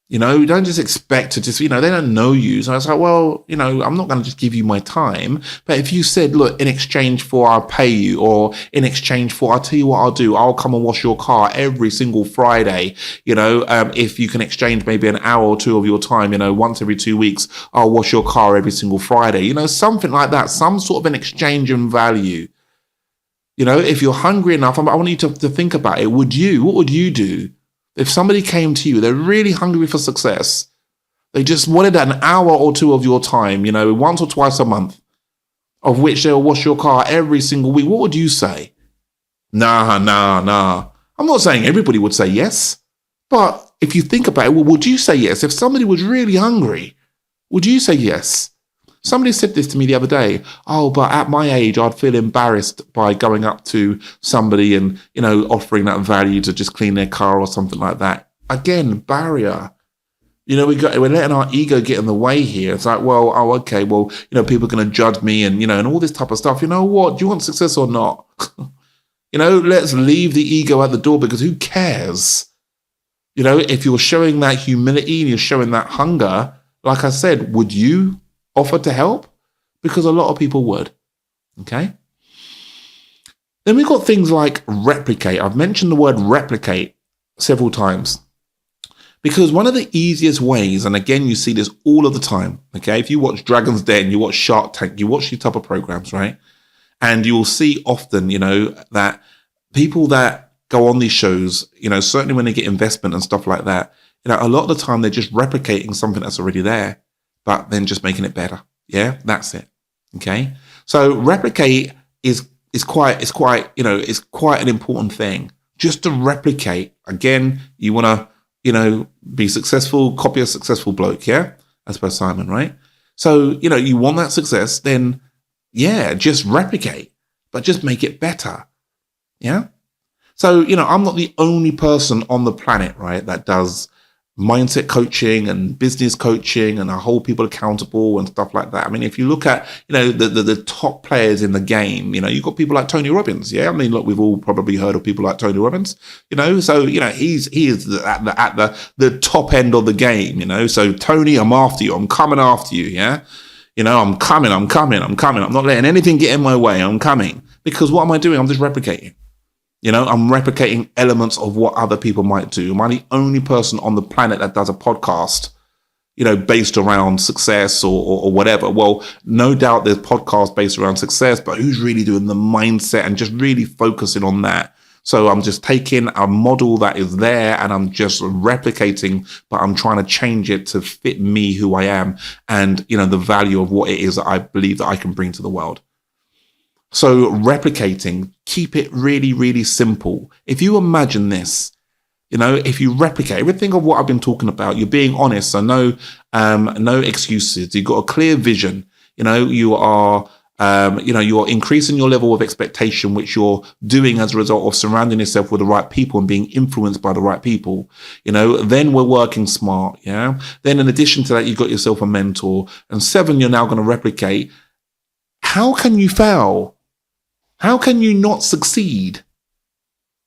You don't just expect to just, they don't know you. So I was like, well, I'm not going to just give you my time. But if you said, look, in exchange for I'll pay you, or in exchange for, I'll tell you what I'll do. I'll come and wash your car every single Friday. If you can exchange maybe an hour or two of your time, once every 2 weeks, I'll wash your car every single Friday. Something like that, some sort of an exchange in value. If you're hungry enough, I want you to think about it. What would you do? If somebody came to you, they're really hungry for success, they just wanted an hour or two of your time, once or twice a month, of which they'll wash your car every single week, what would you say? Nah. I'm not saying everybody would say yes, but if you think about it, well, would you say yes? If somebody was really hungry, would you say yes? Somebody said this to me the other day. Oh, but at my age, I'd feel embarrassed by going up to somebody and, offering that value to just clean their car or something like that. Again, barrier. We're letting our ego get in the way here. It's like, well, okay, well, people are going to judge me and, and all this type of stuff. You know what? Do you want success or not? Let's leave the ego at the door, because who cares? If you're showing that humility and you're showing that hunger, like I said, would you offer to help? Because a lot of people would. Okay. Then we've got things like replicate. I've mentioned the word replicate several times, because one of the easiest ways, and again, you see this all of the time. Okay. If you watch Dragon's Den, you watch Shark Tank, you watch these type of programs, right? And you'll see often, that people that go on these shows, certainly when they get investment and stuff like that, a lot of the time they're just replicating something that's already there, but then just making it better. Yeah, that's it. Okay. So replicate is quite an important thing. Just to replicate. Again, you want to, be successful, copy a successful bloke. Yeah. As per Simon, right? So, you want that success, then yeah, just replicate, but just make it better. Yeah. So, I'm not the only person on the planet, right, that does mindset coaching and business coaching and I hold people accountable and stuff like that. I mean, if you look at, the top players in the game, you've got people like Tony Robbins. Yeah. I mean, look, we've all probably heard of people like Tony Robbins, so, he is at the top end of the game, so Tony, I'm after you. I'm coming after you. Yeah. I'm coming. I'm not letting anything get in my way. I'm coming, because what am I doing? I'm just replicating. I'm replicating elements of what other people might do. Am I the only person on the planet that does a podcast, based around success or whatever? Well, no doubt there's podcasts based around success, but who's really doing the mindset and just really focusing on that? So I'm just taking a model that is there and I'm just replicating, but I'm trying to change it to fit me, who I am, and, the value of what it is that I believe that I can bring to the world. So replicating, keep it really, really simple. If you imagine this, if you replicate everything of what I've been talking about, you're being honest. So no excuses. You've got a clear vision. You are increasing your level of expectation, which you're doing as a result of surrounding yourself with the right people and being influenced by the right people. Then we're working smart. Yeah. Then in addition to that, you've got yourself a mentor. And 7, you're now going to replicate. How can you fail? How can you not succeed?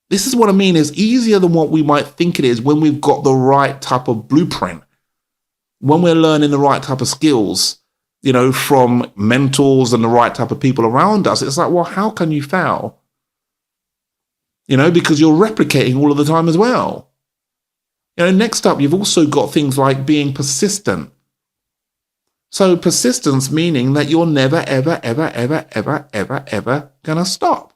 This is what I mean. It's easier than what we might think it is when we've got the right type of blueprint. when we're learning the right type of skills, from mentors and the right type of people around us, it's like, well, how can you fail? Because you're replicating all of the time as well. Next up, you've also got things like being persistent. So persistence meaning that you're never, ever, ever, ever, ever, ever, ever going to stop.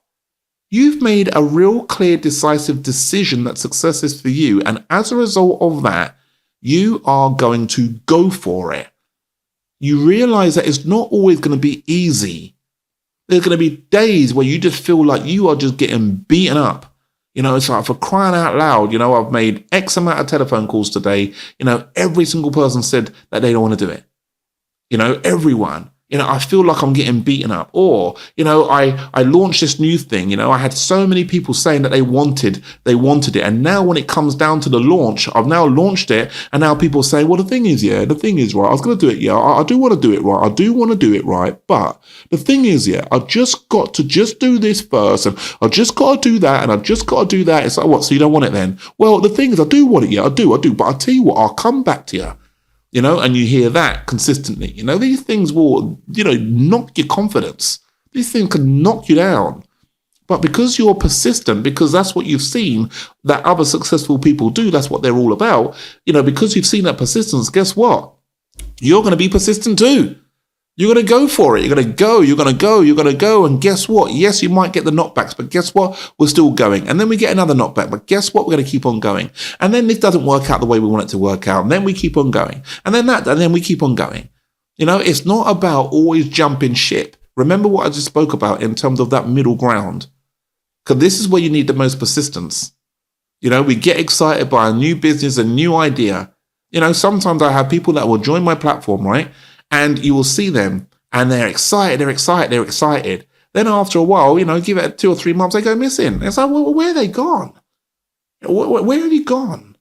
You've made a real clear, decisive decision that success is for you. And as a result of that, you are going to go for it. You realize that it's not always going to be easy. There's going to be days where you just feel like you are just getting beaten up. It's like, for crying out loud, I've made X amount of telephone calls today. Every single person said that they don't want to do it. Everyone. I feel like I'm getting beaten up. Or, I launched this new thing. I had so many people saying that they wanted it. And now when it comes down to the launch, I've now launched it. And now people say, well, the thing is right. I was going to do it. Yeah, I do want to do it right. I do want to do it right. But the thing is, I've just got to do this first. And I've just got to do that. And I've just got to do that. It's like, what? So you don't want it then? Well, the thing is, I do want it. Yeah, I do. But I'll tell you what, I'll come back to you. And you hear that consistently. These things will, knock your confidence. These things can knock you down. But because you're persistent, because that's what you've seen that other successful people do, that's what they're all about, because you've seen that persistence, guess what? You're going to be persistent too. You're going to go for it. You're going to go. And guess what? Yes, you might get the knockbacks, but guess what? We're still going. And then we get another knockback, but guess what? We're going to keep on going. And then this doesn't work out the way we want it to work out. And then we keep on going. And then we keep on going. It's not about always jumping ship. Remember what I just spoke about in terms of that middle ground. Because this is where you need the most persistence. We get excited by a new business, a new idea. Sometimes I have people that will join my platform, right? And you will see them and they're excited. Then after a while, give it 2 or 3 months, they go missing. It's like, well, where are they gone? Where have you gone?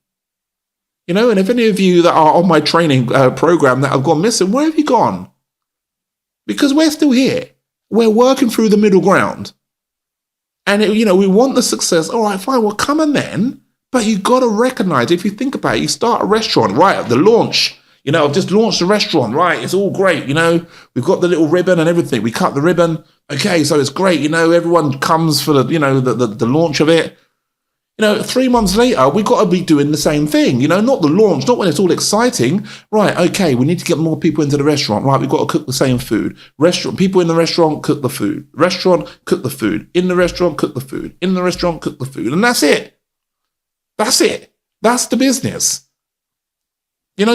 And if any of you that are on my training program that have gone missing, where have you gone? Because we're still here. We're working through the middle ground. And, we want the success. All right, fine, well, come on then. But you got to recognize, if you think about it, you start a restaurant, right, at the launch. I've just launched a restaurant, right? It's all great. We've got the little ribbon and everything. We cut the ribbon. Okay, so it's great. Everyone comes for the launch of it. 3 months later, we've got to be doing the same thing. Not the launch, not when it's all exciting. Right, okay, we need to get more people into the restaurant. Right, we've got to cook the same food. People in the restaurant, cook the food. Restaurant, cook the food. In the restaurant, cook the food. In the restaurant, cook the food. And that's it. That's it. That's the business.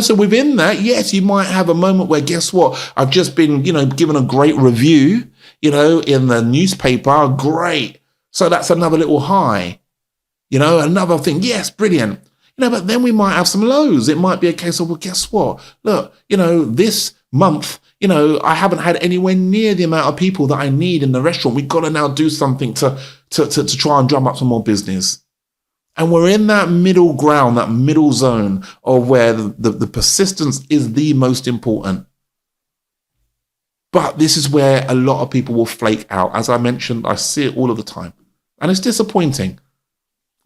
So within that, yes, you might have a moment where, guess what? I've just been, given a great review, in the newspaper. Great. So that's another little high, another thing. Yes, brilliant. But then we might have some lows. It might be a case of, well, guess what? Look, this month, I haven't had anywhere near the amount of people that I need in the restaurant. We've got to now do something to try and drum up some more business. And we're in that middle ground, that middle zone of where the persistence is the most important. But this is where a lot of people will flake out. As I mentioned, I see it all of the time. And it's disappointing.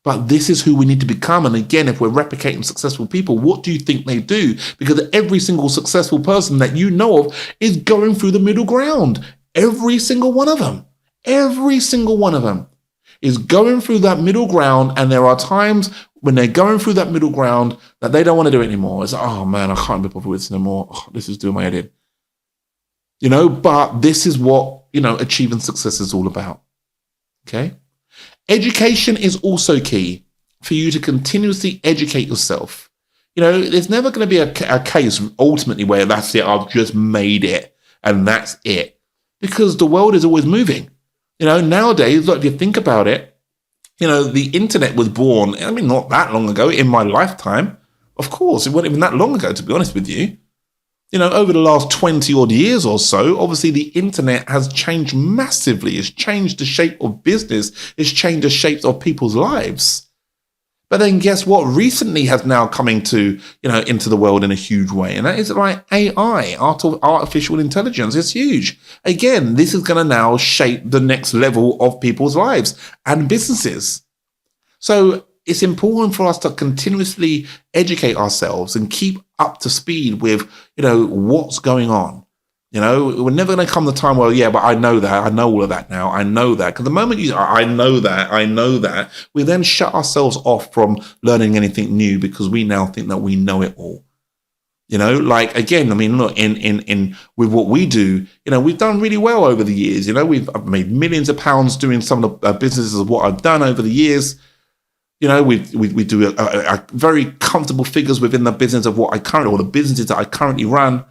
But this is who we need to become. And again, if we're replicating successful people, what do you think they do? Because every single successful person that you know of is going through the middle ground. Every single one of them. Every single one of them is going through that middle ground. And there are times when they're going through that middle ground that they don't want to do it anymore. It's like, oh man, I can't be bothered with this anymore. Oh, this is doing my head in. But this is what, achieving success is all about. Okay. Education is also key for you to continuously educate yourself. There's never going to be a case ultimately where that's it, I've just made it and that's it. Because the world is always moving. Nowadays, if you think about it, the internet was born, not that long ago in my lifetime. Of course, it wasn't even that long ago, to be honest with you. Over the last 20 odd years or so, obviously the internet has changed massively. It's changed the shape of business. It's changed the shapes of people's lives. But then guess what recently has now coming to, into the world in a huge way. And that is like AI, artificial intelligence. It's huge. Again, this is going to now shape the next level of people's lives and businesses. So it's important for us to continuously educate ourselves and keep up to speed with, what's going on. We're never going to come the time where, yeah, but I know that. I know all of that now. I know that. Because the moment I know that, we then shut ourselves off from learning anything new because we now think that we know it all. Again, I mean, look, in with what we do, we've done really well over the years. I've made millions of pounds doing some of the businesses of what I've done over the years. We do a very comfortable figures within the business of or the businesses that I currently run.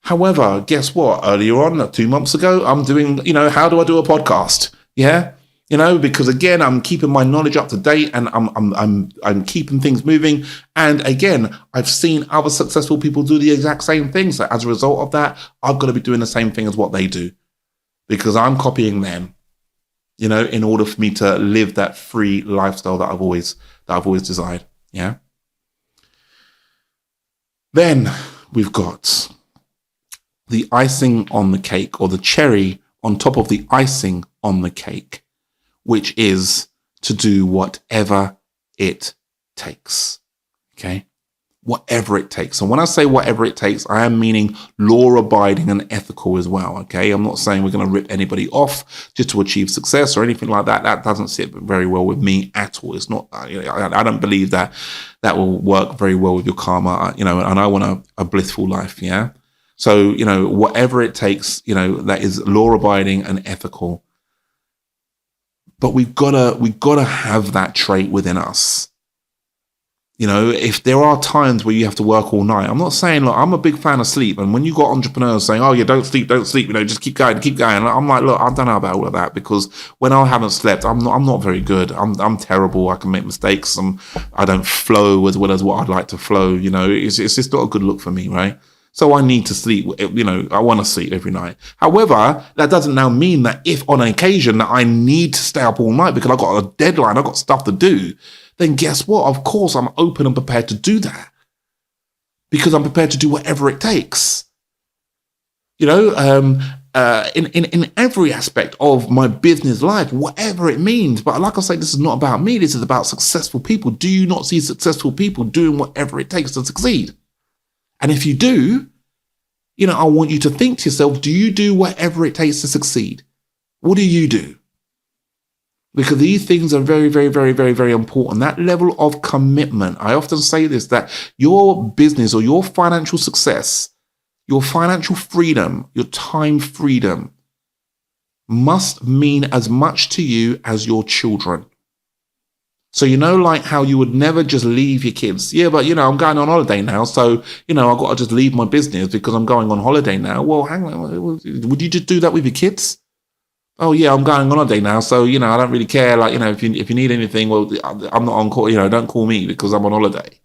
However, guess what? Earlier on, 2 months ago, I'm doing, how do I do a podcast? Yeah. Because again, I'm keeping my knowledge up to date and I'm keeping things moving. And again, I've seen other successful people do the exact same thing. So as a result of that, I've got to be doing the same thing as what they do because I'm copying them, in order for me to live that free lifestyle that I've always desired. Yeah. Then we've got the icing on the cake, or the cherry on top of the icing on the cake, which is to do whatever it takes. Okay? Whatever it takes. And when I say whatever it takes, I am meaning law-abiding and ethical as well. Okay? I'm not saying we're going to rip anybody off just to achieve success or anything like that. That doesn't sit very well with me at all. It's not, I don't believe that will work very well with your karma, and I want a blissful life. Yeah? So, whatever it takes, that is law-abiding and ethical. But we've gotta have that trait within us. If there are times where you have to work all night, I'm not saying, look, I'm a big fan of sleep. And when you got entrepreneurs saying, oh yeah, don't sleep, just keep going. I'm like, look, I don't know about all of that because when I haven't slept, I'm not very good. I'm terrible. I can make mistakes. I don't flow as well as what I'd like to flow. It's just not a good look for me, right? So I need to sleep, I want to sleep every night. However, that doesn't now mean that if on an occasion that I need to stay up all night because I've got a deadline, I've got stuff to do, then guess what? Of course, I'm open and prepared to do that because I'm prepared to do whatever it takes. In every aspect of my business life, whatever it means. But like I say, this is not about me. This is about successful people. Do you not see successful people doing whatever it takes to succeed? And if you do, I want you to think to yourself, do you do whatever it takes to succeed? What do you do? Because these things are very, very, very, very, very important. That level of commitment. I often say this, that your business or your financial success, your financial freedom, your time freedom must mean as much to you as your children. So, like how you would never just leave your kids. Yeah, but, I'm going on holiday now. So, I've got to just leave my business because I'm going on holiday now. Well, hang on. Would you just do that with your kids? Oh, yeah, I'm going on holiday now. So, I don't really care. Like, if you need anything, well, I'm not on call. Don't call me because I'm on holiday.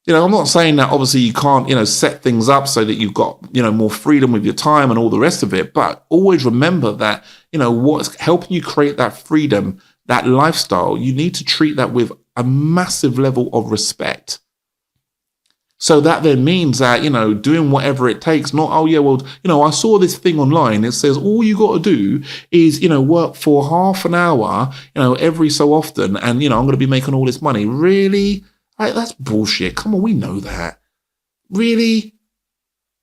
I'm not saying that obviously you can't, set things up so that you've got, more freedom with your time and all the rest of it. But always remember that, what's helping you create that freedom, that lifestyle, you need to treat that with a massive level of respect. So that then means that, doing whatever it takes, not, oh yeah, well, I saw this thing online. It says all you got to do is, work for half an hour, every so often. And, I'm going to be making all this money. Really? Like, that's bullshit. Come on, we know that. Really?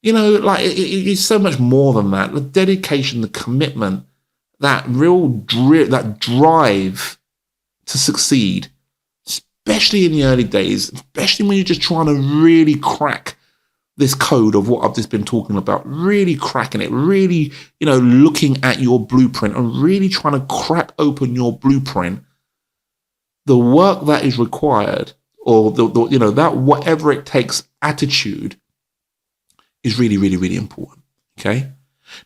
It's so much more than that. The dedication, the commitment, that real that drive to succeed, especially in the early days, especially when you're just trying to really crack this code of what I've just been talking about, really cracking it, really, looking at your blueprint and really trying to crack open your blueprint. The work that is required, or that whatever it takes attitude is really, really, really important. Okay.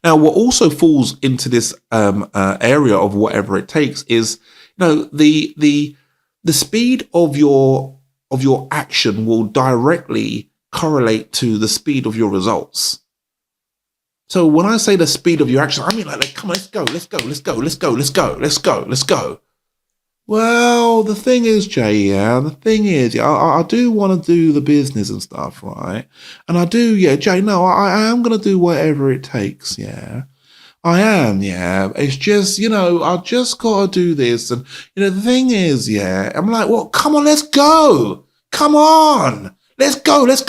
Now, what also falls into this area of whatever it takes is, the speed of your action will directly correlate to the speed of your results. So when I say the speed of your action, I mean like come on, let's go. Well, the thing is, Jay, I do want to do the business and stuff, right? And I do, Jay, no, I am going to do whatever it takes, yeah. I am, yeah. It's just, I just got to do this. And, the thing is, I'm like, well, come on, let's go. Come on. Let's go. Let's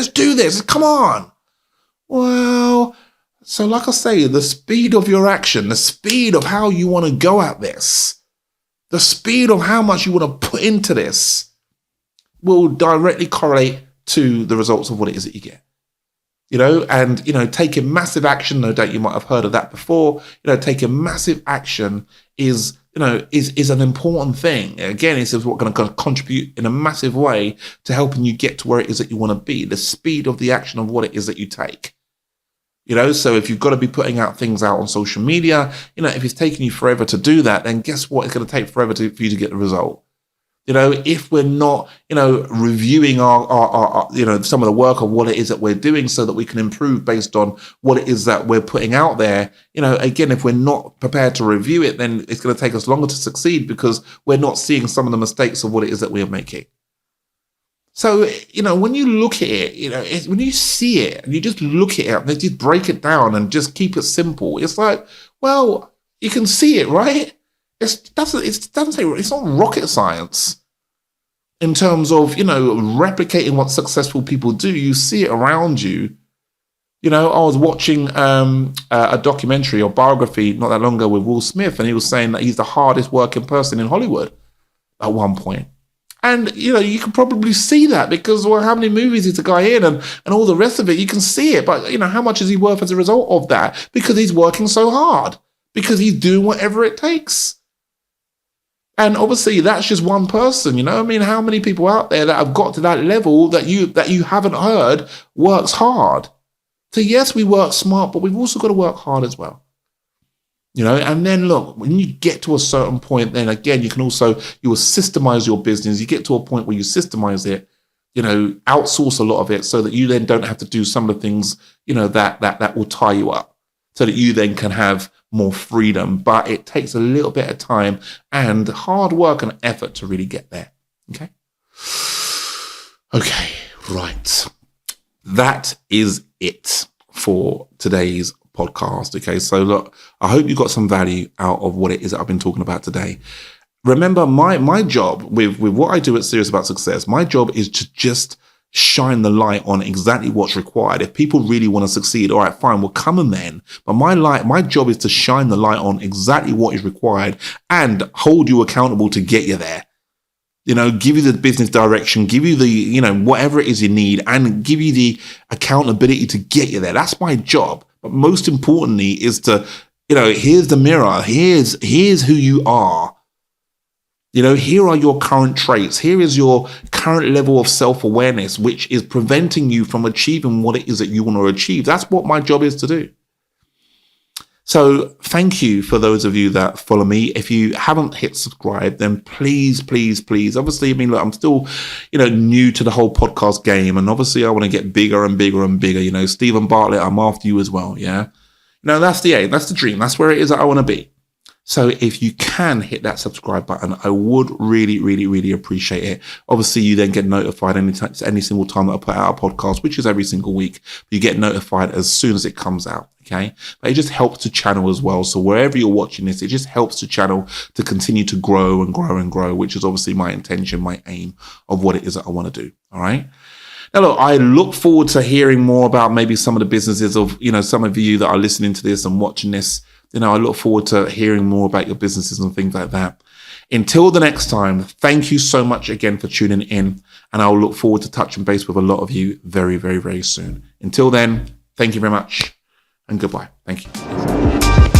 do this. Come on. Well, so like I say, the speed of your action, the speed of how you want to go at this, the speed of how much you want to put into this will directly correlate to the results of what it is that you get. And, taking massive action, no doubt you might have heard of that before, taking massive action is an important thing. Again, it's what going to contribute in a massive way to helping you get to where it is that you want to be, the speed of the action of what it is that you take. So if you've got to be putting out things out on social media, if it's taking you forever to do that, then guess what? It's going to take forever for you to get the result. If we're not, reviewing our some of the work of what it is that we're doing so that we can improve based on what it is that we're putting out there, again, if we're not prepared to review it, then it's going to take us longer to succeed because we're not seeing some of the mistakes of what it is that we are making. So, when you look at it, when you see it and you just look at it and just break it down and just keep it simple, it's like, well, you can see it, right? It's not rocket science in terms of, replicating what successful people do. You see it around you. I was watching a documentary or biography not that long ago with Will Smith, and he was saying that he's the hardest working person in Hollywood at one point. And, you can probably see that because, well, how many movies is the guy in and all the rest of it? You can see it. But, how much is he worth as a result of that? Because he's working so hard, because he's doing whatever it takes. And obviously, that's just one person, how many people out there that have got to that level that you haven't heard works hard? So yes, we work smart, but we've also got to work hard as well. And then look, when you get to a certain point, then again, you will systemize your business. You get to a point where you systemize it, outsource a lot of it so that you then don't have to do some of the things, that will tie you up, so that you then can have more freedom. But it takes a little bit of time and hard work and effort to really get there. Okay, right. That is it for today's podcast. Okay, so look, I hope you got some value out of what it is that I've been talking about today. Remember, my job with what I do at Serious About Success, my job is to just shine the light on exactly what's required. If people really want to succeed, all right, fine, we'll come and then. But my job is to shine the light on exactly what is required and hold you accountable to get you there. Give you the business direction, give you the, whatever it is you need, and give you the accountability to get you there. That's my job. But most importantly is to, here's the mirror. Here's who you are. Here are your current traits. Here is your current level of self-awareness, which is preventing you from achieving what it is that you want to achieve. That's what my job is to do. So thank you for those of you that follow me. If you haven't hit subscribe, then please. Obviously, look, I'm still, new to the whole podcast game. And obviously I want to get bigger and bigger and bigger. Stephen Bartlett, I'm after you as well. Yeah. That's the aim. That's the dream. That's where it is that I want to be. So if you can hit that subscribe button, I would really, really, really appreciate it. Obviously, you then get notified any single time that I put out a podcast, which is every single week. You get notified as soon as it comes out, okay? But it just helps the channel as well. So wherever you're watching this, it just helps the channel to continue to grow and grow and grow, which is obviously my intention, my aim of what it is that I want to do, all right? Now, look, I look forward to hearing more about maybe some of the businesses of, some of you that are listening to this and watching this. I look forward to hearing more about your businesses and things like that. Until the next time, thank you so much again for tuning in. And I'll look forward to touching base with a lot of you very, very, very soon. Until then, thank you very much and goodbye. Thank you.